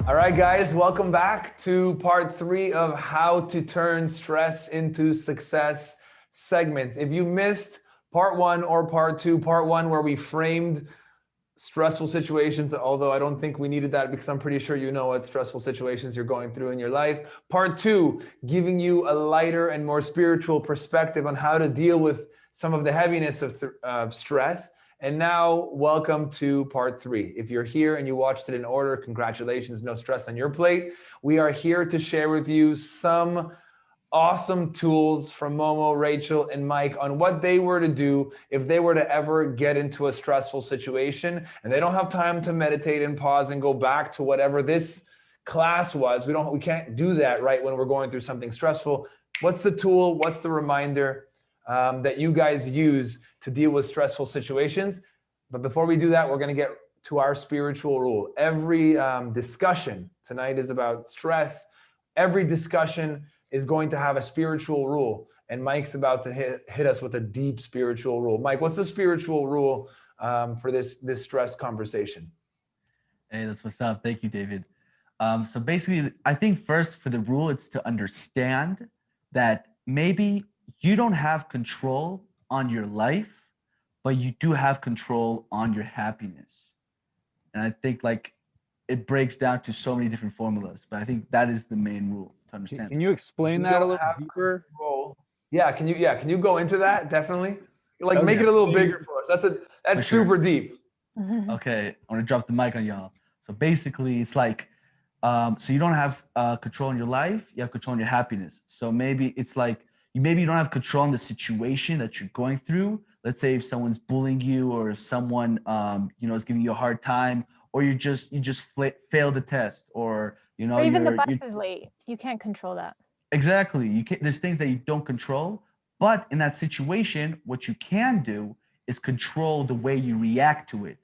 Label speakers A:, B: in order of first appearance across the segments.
A: All right, guys, welcome back to part 3 of How to Turn Stress into Success segments. If you missed part 1 or part 2, part 1 where we framed stressful situations, although I don't think we needed that because I'm pretty sure you know what stressful situations you're going through in your life. Part 2, giving you a lighter and more spiritual perspective on how to deal with some of the heaviness of stress. And now, welcome to part 3. If you're here and you watched it in order, congratulations, no stress on your plate. We are here to share with you some awesome tools from Momo, Rachel, and Mike on what they were to do if they were to ever get into a stressful situation and they don't have time to meditate and pause and go back to whatever this class was. We can't do that right when we're going through something stressful. What's the tool? What's the reminder that you guys use to deal with stressful situations? But before we do that, we're going to get to our spiritual rule. Every discussion tonight is about stress. Every discussion is going to have a spiritual rule, and Mike's about to hit us with a deep spiritual rule. Mike, what's the spiritual rule for this stress conversation?
B: Hey, that's what's up. Thank you, David. So basically, I think first for the rule, it's to understand that maybe you don't have control on your life, but you do have control on your happiness. And I think like it breaks down to so many different formulas, but I think that is the main rule to understand.
C: Can you explain that a little deeper?
A: Yeah, can you go into that? Definitely. Like make
C: Okay.
A: it a little bigger for us. That's
B: sure.
A: super deep.
B: Okay, I want to drop the mic on y'all. So basically, it's like, so you don't have control in your life, you have control in your happiness. So maybe it's like, maybe you don't have control in the situation that you're going through. Let's say if someone's bullying you, or if someone, is giving you a hard time, or you just failed the test, or
D: or even the bus is late. You can't control that.
B: Exactly. You can't. There's things that you don't control, but in that situation, what you can do is control the way you react to it,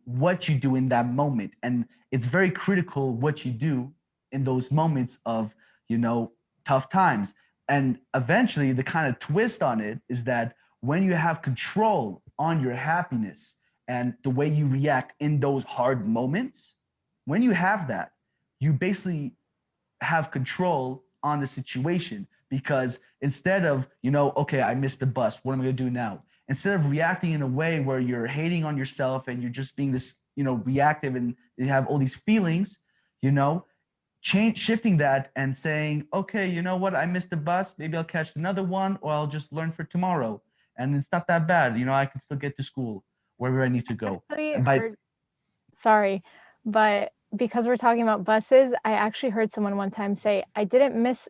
B: what you do in that moment, and it's very critical what you do in those moments of tough times. And eventually, the kind of twist on it is that when you have control on your happiness and the way you react in those hard moments, when you have that, you basically have control on the situation, because instead of, okay, I missed the bus, what am I going to do now? Instead of reacting in a way where you're hating on yourself and you're just being this, reactive, and you have all these feelings, shifting that and saying, okay, you know what? I missed the bus. Maybe I'll catch another one, or I'll just learn for tomorrow. And it's not that bad. I can still get to school, wherever I need to go.
D: Sorry, but because we're talking about buses, I actually heard someone one time say, I didn't miss.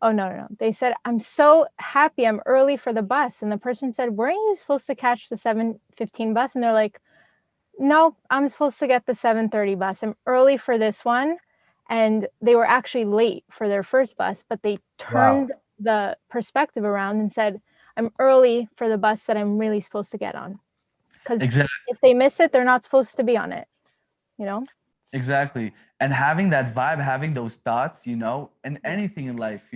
D: Oh, no. They said, I'm so happy I'm early for the bus. And the person said, weren't you supposed to catch the 7:15 bus? And they're like, no, I'm supposed to get the 7:30 bus. I'm early for this one. And they were actually late for their first bus, but they turned the perspective around and said, I'm early for the bus that I'm really supposed to get on. Because if they miss it, they're not supposed to be on it,
B: Exactly. And having that vibe, having those thoughts, and anything in life,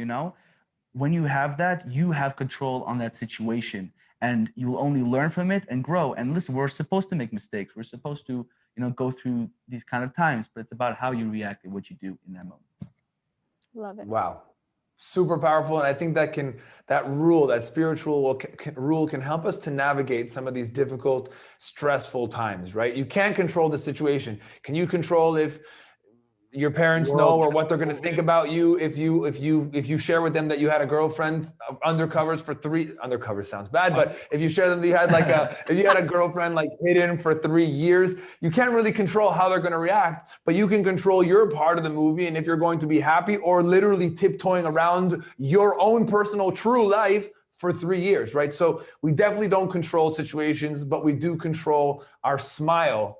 B: when you have that, you have control on that situation, and you will only learn from it and grow. And listen, we're supposed to make mistakes. We're supposed to, go through these kind of times, but it's about how you react and what you do in that moment.
D: Love it.
A: Wow. Super powerful. And I think that spiritual rule can help us to navigate some of these difficult, stressful times, right? You can't control the situation. Can you control if your parents know, or what they're going to think about you if you share with them that you had a girlfriend undercover sounds bad, but if you share them that you had if you had a girlfriend hidden for 3 years, you can't really control how they're going to react, but you can control your part of the movie, and if you're going to be happy or literally tiptoeing around your own personal true life for 3 years, right? So we definitely don't control situations, but we do control our smile.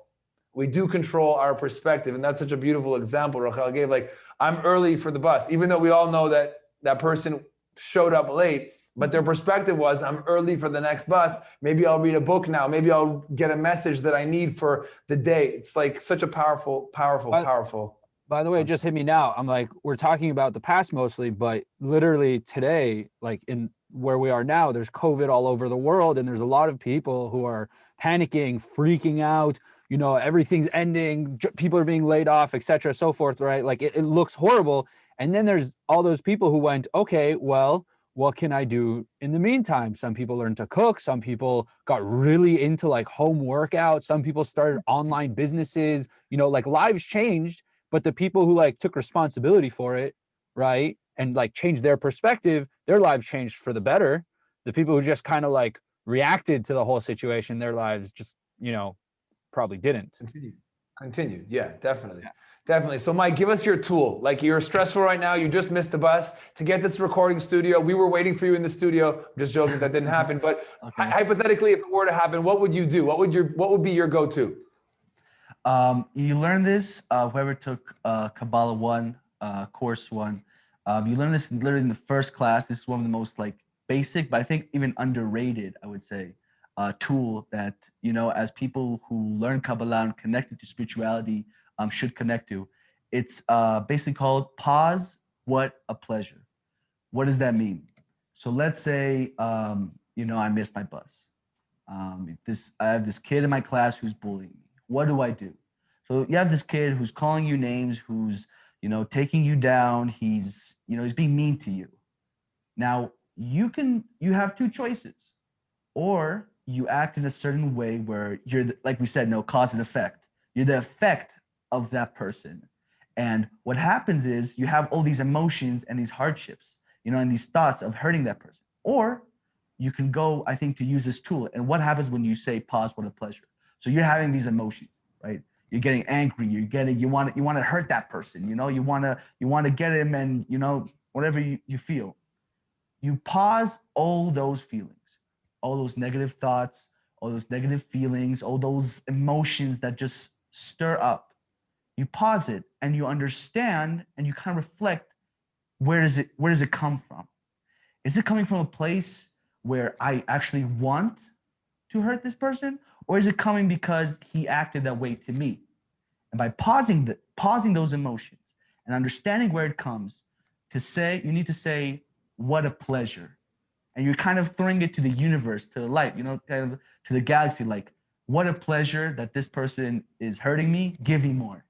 A: We do control our perspective. And that's such a beautiful example Rachel gave. I'm early for the bus, even though we all know that person showed up late, but their perspective was, I'm early for the next bus. Maybe I'll read a book now. Maybe I'll get a message that I need for the day. It's such a powerful.
C: By the way, it just hit me now. I'm like, we're talking about the past mostly, but literally today, in where we are now, there's COVID all over the world, and there's a lot of people who are panicking, freaking out, you know, everything's ending, people are being laid off, etc., so forth, right? Like it looks horrible. And then there's all those people who went, okay, well, what can I do in the meantime? Some people learned to cook. Some people got really into like home workouts. Some people started online businesses, you know, like lives changed, but the people who like took responsibility for it, right, and like changed their perspective, their lives changed for the better. The people who just kind of like reacted to the whole situation, their lives just, you know, probably didn't.
A: Continued. Yeah, definitely. Definitely. So Mike, give us your tool. Like you're stressful right now. You just missed the bus to get this recording studio. We were waiting for you in the studio. I'm just joking. That didn't happen. But hypothetically, if it were to happen, what would you do? What would be your go-to?
B: You learn this, whoever took Kabbalah 1, course 1, you learn this literally in the first class. This is one of the most like basic, but I think even underrated, I would say, tool that, you know, as people who learn Kabbalah and connected to spirituality should connect to. It's basically called pause, what a pleasure. What does that mean? So let's say, you know, I missed my bus. I have this kid in my class who's bullying me. What do I do? So you have this kid who's calling you names, who's, you know, taking you down. He's, you know, he's being mean to you. Now you have two choices, or you act in a certain way where you're, like we said, no cause and effect. You're the effect of that person. And what happens is you have all these emotions and these hardships, you know, and these thoughts of hurting that person. Or you can go, I think, to use this tool. And what happens when you say pause, what a pleasure? So you're having these emotions, right? You're getting angry, you want to hurt that person, you know, you want to get him, and, you know, whatever you feel. You pause all those feelings, all those negative thoughts, all those negative feelings, all those emotions that just stir up. You pause it and you understand and you kind of reflect, where does it come from? Is it coming from a place where I actually want to hurt this person, or is it coming because he acted that way to me? And by pausing those emotions and understanding where it comes, you need to say, what a pleasure. And you're kind of throwing it to the universe, to the light, you know, kind of to the galaxy, like, what a pleasure that this person is hurting me, give me more.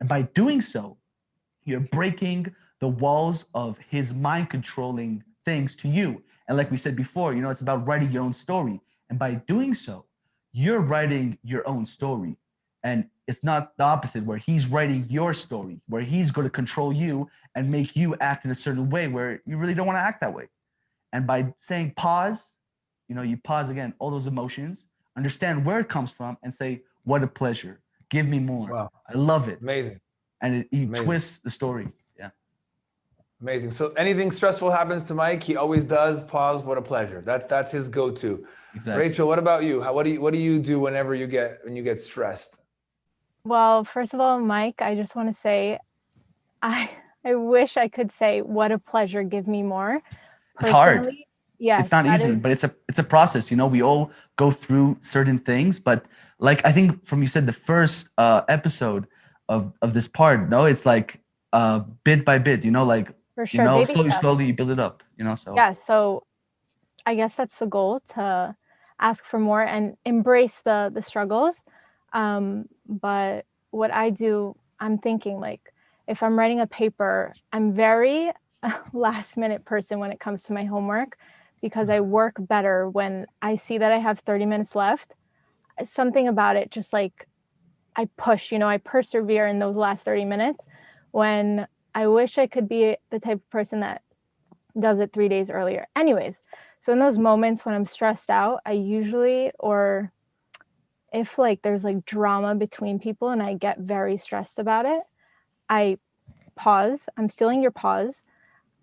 B: And by doing so, you're breaking the walls of his mind controlling things to you. And like we said before, you know, it's about writing your own story. And by doing so, you're writing your own story. And it's not the opposite, where he's writing your story, where he's going to control you and make you act in a certain way where you really don't want to act that way. And by saying pause, you know, you pause again, all those emotions, understand where it comes from, and say, what a pleasure. Give me more.
A: Wow.
B: I love it.
A: Amazing.
B: And he twists the story. Yeah.
A: Amazing. So anything stressful happens to Mike, he always does pause, what a pleasure. That's his go-to. Exactly. Rachel, what about you? What do you do whenever you get stressed?
D: Well, first of all, Mike, I just want to say, I wish I could say, what a pleasure, give me more.
B: It's hard.
D: Yes,
B: it's not easy, but it's a process. You know, we all go through certain things, but like, I think from, you said the first episode of this part, no, it's like bit by bit, you know, like,
D: for sure,
B: you know, slowly you build it up, you know. So
D: yeah, so I guess that's the goal, to ask for more and embrace the struggles. But what I do, I'm thinking, like, if I'm writing a paper, I'm very last minute person when it comes to my homework, because I work better when I see that I have 30 minutes left. Something about it, just like, I push, you know, I persevere in those last 30 minutes, when I wish I could be the type of person that does it 3 days earlier. Anyways, so in those moments when I'm stressed out, I usually, or if like there's like drama between people and I get very stressed about it, I pause. I'm stealing your pause.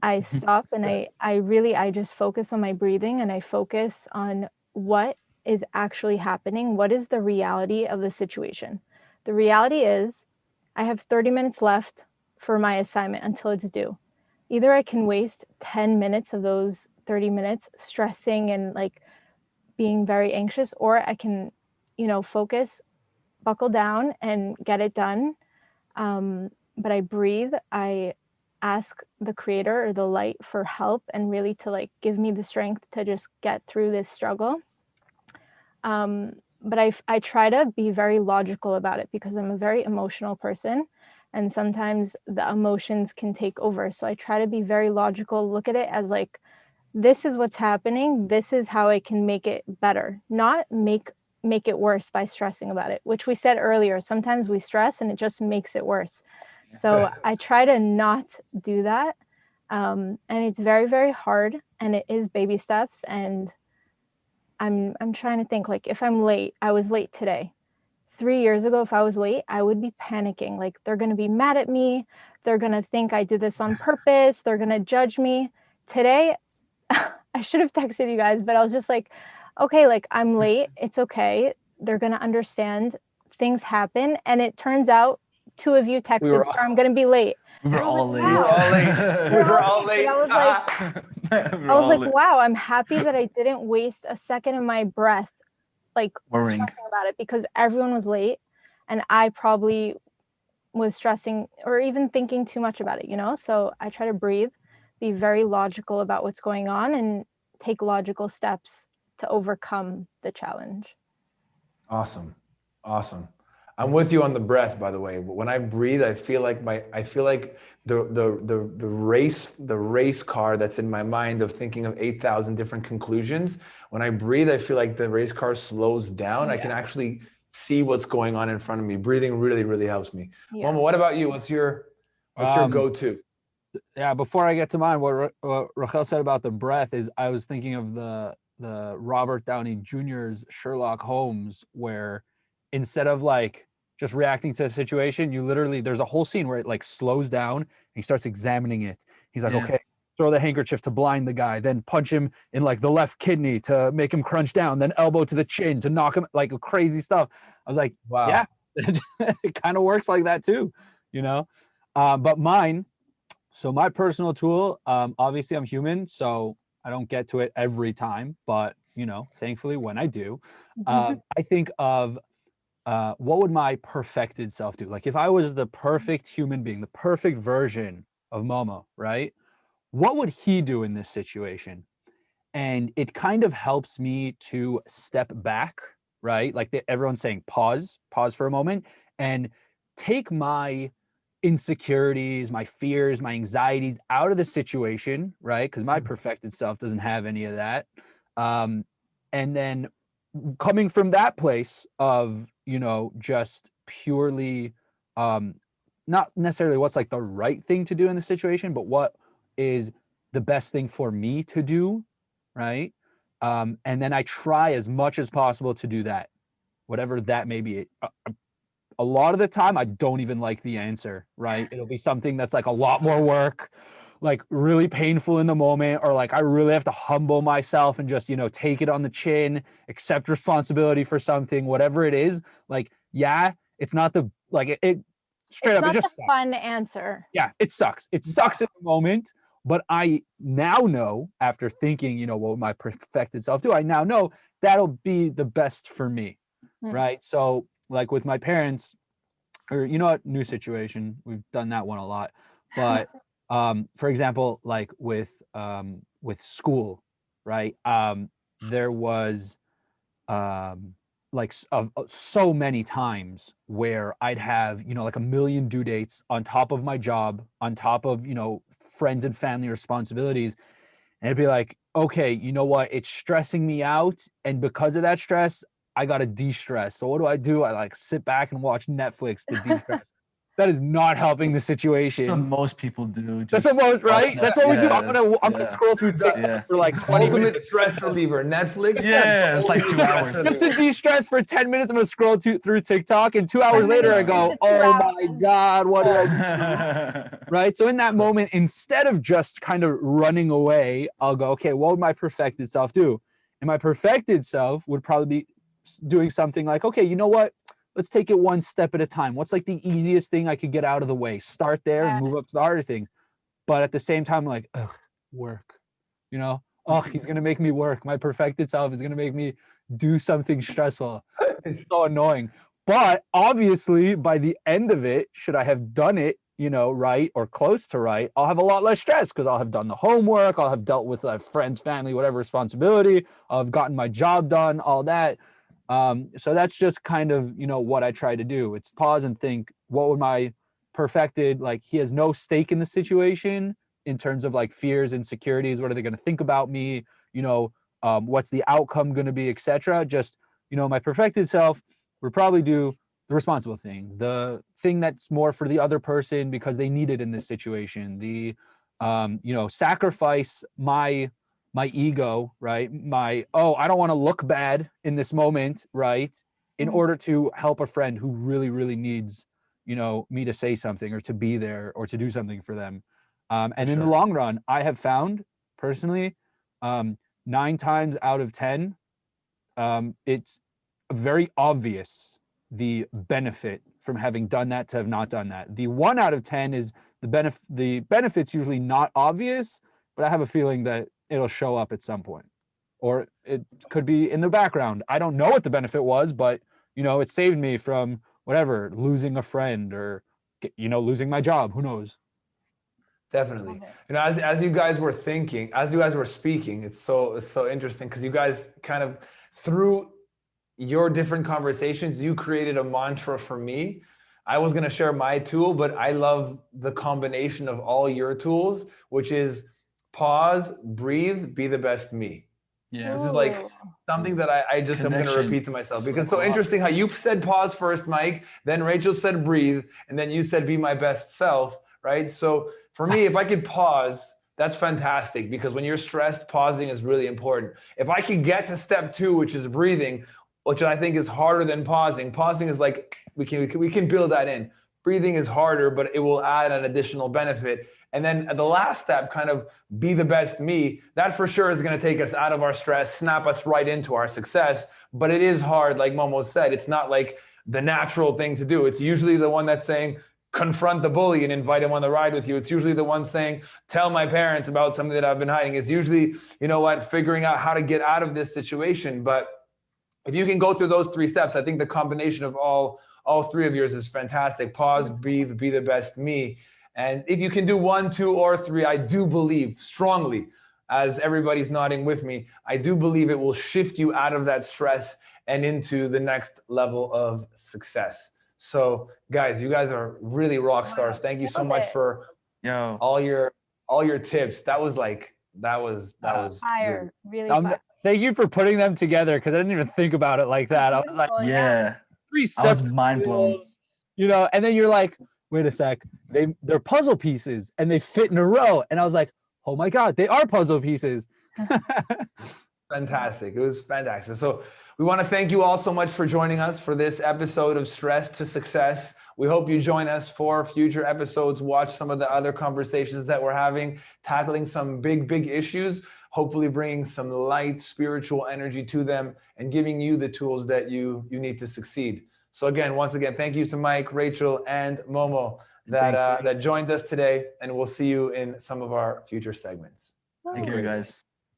D: I stop and I just focus on my breathing, and I focus on what is actually happening. What is the reality of the situation? The reality is I have 30 minutes left for my assignment until it's due. Either I can waste 10 minutes of those 30 minutes stressing and like being very anxious, or I can, you know, focus, buckle down and get it done. But I breathe, I ask the creator or the light for help and really to like give me the strength to just get through this struggle. But I try to be very logical about it because I'm a very emotional person, and sometimes the emotions can take over. So I try to be very logical, look at it as like, this is what's happening, this is how I can make it better, not make it worse by stressing about it, which we said earlier. Sometimes we stress and it just makes it worse. So I try to not do that. And it's very, very hard, and it is baby steps. And I'm trying to think, like, if I'm late, I was late today. 3 years ago, if I was late, I would be panicking. Like, they're going to be mad at me. They're going to think I did this on purpose. They're going to judge me. Today, I should have texted you guys, but I was just like, okay, like, I'm late. It's okay. They're going to understand. Things happen. And it turns out 2 of you texted, so I'm going to be late.
B: We were all late.
A: We were all late. We were all late.
D: I was like, wow, I'm happy that I didn't waste a second of my breath, like,
B: worrying
D: stressing about it, because everyone was late and I probably was stressing or even thinking too much about it, you know? So I try to breathe, be very logical about what's going on, and take logical steps to overcome the challenge.
A: Awesome. Awesome. I'm with you on the breath, by the way. When I breathe, I feel like the race car that's in my mind of thinking of 8,000 different conclusions. When I breathe, I feel like the race car slows down.
D: Yeah.
A: I can actually see what's going on in front of me. Breathing really, really helps me.
D: Yeah.
A: Mama, what about you? What's your go-to?
C: Yeah, before I get to mine, what Rachel said about the breath is, I was thinking of the Robert Downey Jr.'s Sherlock Holmes, where instead of like just reacting to a situation, you literally, there's a whole scene where it like slows down and he starts examining it. He's like, okay, throw the handkerchief to blind the guy, then punch him in like the left kidney to make him crunch down, then elbow to the chin to knock him, like crazy stuff. I was like, wow, yeah, it kind of works like that too, you know? But mine, so my personal tool, obviously I'm human, so I don't get to it every time, but you know, thankfully when I do, I think of what would my perfected self do? Like if I was the perfect human being, the perfect version of Momo, right? What would he do in this situation? And it kind of helps me to step back, right? Like everyone's saying, pause for a moment and take my insecurities, my fears, my anxieties out of the situation, right? Because my perfected self doesn't have any of that. And then coming from that place of, you know, just purely not necessarily what's like the right thing to do in the situation, but what is the best thing for me to do, right? And then I try as much as possible to do that, whatever that may be. A lot of the time, I don't even like the answer, right? It'll be something that's like a lot more work, like really painful in the moment, or like I really have to humble myself and just, you know, take it on the chin, accept responsibility for something, whatever it is. Like, yeah, it's not the, like it straight up, it just sucks.
D: Fun answer.
C: Yeah, it sucks. It sucks in the moment, but I now know, after thinking, you know, what would my perfected self do? I now know that'll be the best for me, right? So like with my parents, or you know what, new situation, we've done that one a lot, but for example, like with school, right? There was like so many times where I'd have, you know, like a million due dates on top of my job, on top of, you know, friends and family responsibilities. And it'd be like, okay, you know what? It's stressing me out. And because of that stress, I got to de-stress. So what do? I like sit back and watch Netflix to de-stress. That is not helping the situation.
B: That's what most people do.
C: That's what most, right? That's what we do. I'm gonna scroll through TikTok for like 20 minutes.
A: Stress reliever, Netflix.
B: Yeah, it's like 2 hours.
C: Just to de-stress for 10 minutes, I'm gonna scroll through TikTok, and 2 hours later I go, oh my God, what did I do? Right? So in that moment, instead of just kind of running away, I'll go, okay, what would my perfected self do? And my perfected self would probably be doing something like, okay, you know what? Let's take it one step at a time. What's like the easiest thing I could get out of the way? Start there and move up to the harder thing. But at the same time, I'm like, ugh, work. You know, oh, he's gonna make me work. My perfected self is gonna make me do something stressful. It's so annoying. But obviously, by the end of it, should I have done it you know, right, or close to right, I'll have a lot less stress because I'll have done the homework, I'll have dealt with friends, family, whatever responsibility, I'll have gotten my job done, all that. So that's just kind of, you know, what I try to do. It's pause and think, what would my perfected, like, he has no stake in the situation in terms of like fears, insecurities, what are they going to think about me, you know, what's the outcome going to be, etc. Just, you know, my perfected self would probably do the responsible thing, the thing that's more for the other person because they need it in this situation, the you know, sacrifice my ego, right, my, oh, I don't want to look bad in this moment, right, in order to help a friend who really, really needs, you know, me to say something or to be there or to do something for them. And in the long run, I have found personally, 9 times out of 10, it's very obvious the benefit from having done that to have not done that. The 1 out of 10 is the benefit's usually not obvious, but I have a feeling that it'll show up at some point, or it could be in the background. I don't know what the benefit was, but you know, it saved me from whatever, losing a friend or, you know, losing my job. Who knows?
A: Definitely. You know, as you guys were thinking, as you guys were speaking, it's so interesting because you guys kind of, through your different conversations, you created a mantra for me. I was going to share my tool, but I love the combination of all your tools, which is pause, breathe, be the best me.
B: Yeah.
A: This is like something that I just am going to repeat to myself, because it's so interesting how you said pause first, Mike, then Rachel said breathe, and then you said be my best self, right? So for me, if I could pause, that's fantastic, because when you're stressed, pausing is really important. If I could get to step 2, which is breathing, which I think is harder than pausing. Pausing is like, we can build that in. Breathing is harder, but it will add an additional benefit. And then at the last step, kind of be the best me, that for sure is going to take us out of our stress, snap us right into our success. But it is hard, like Momo said. It's not like the natural thing to do. It's usually the one that's saying, confront the bully and invite him on the ride with you. It's usually the one saying, tell my parents about something that I've been hiding. It's usually, you know what, figuring out how to get out of this situation. But if you can go through those 3 steps, I think the combination of all 3 of yours is fantastic. Pause, breathe, be the best me. And if you can do 1, 2, or 3, I do believe strongly, as everybody's nodding with me, I do believe it will shift you out of that stress and into the next level of success. So guys, you guys are really rock stars. Thank you so much for all your tips. That was
D: fire, really fire.
C: Thank you for putting them together, because I didn't even think about it like that. I was like,
B: yeah,
C: 3
B: I was mind blown.
C: You know, and then you're like, wait a sec, they're puzzle pieces and they fit in a row. And I was like, oh my God, they are puzzle pieces.
A: Fantastic. It was fantastic. So we want to thank you all so much for joining us for this episode of Stress to Success. We hope you join us for future episodes. Watch some of the other conversations that we're having, tackling some big issues, hopefully bringing some light spiritual energy to them and giving you the tools that you need to succeed. So again, once again, thank you to Mike, Rachel, and Momo that joined us today, and we'll see you in some of our future segments.
B: Thank you, guys.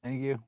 C: Thank you.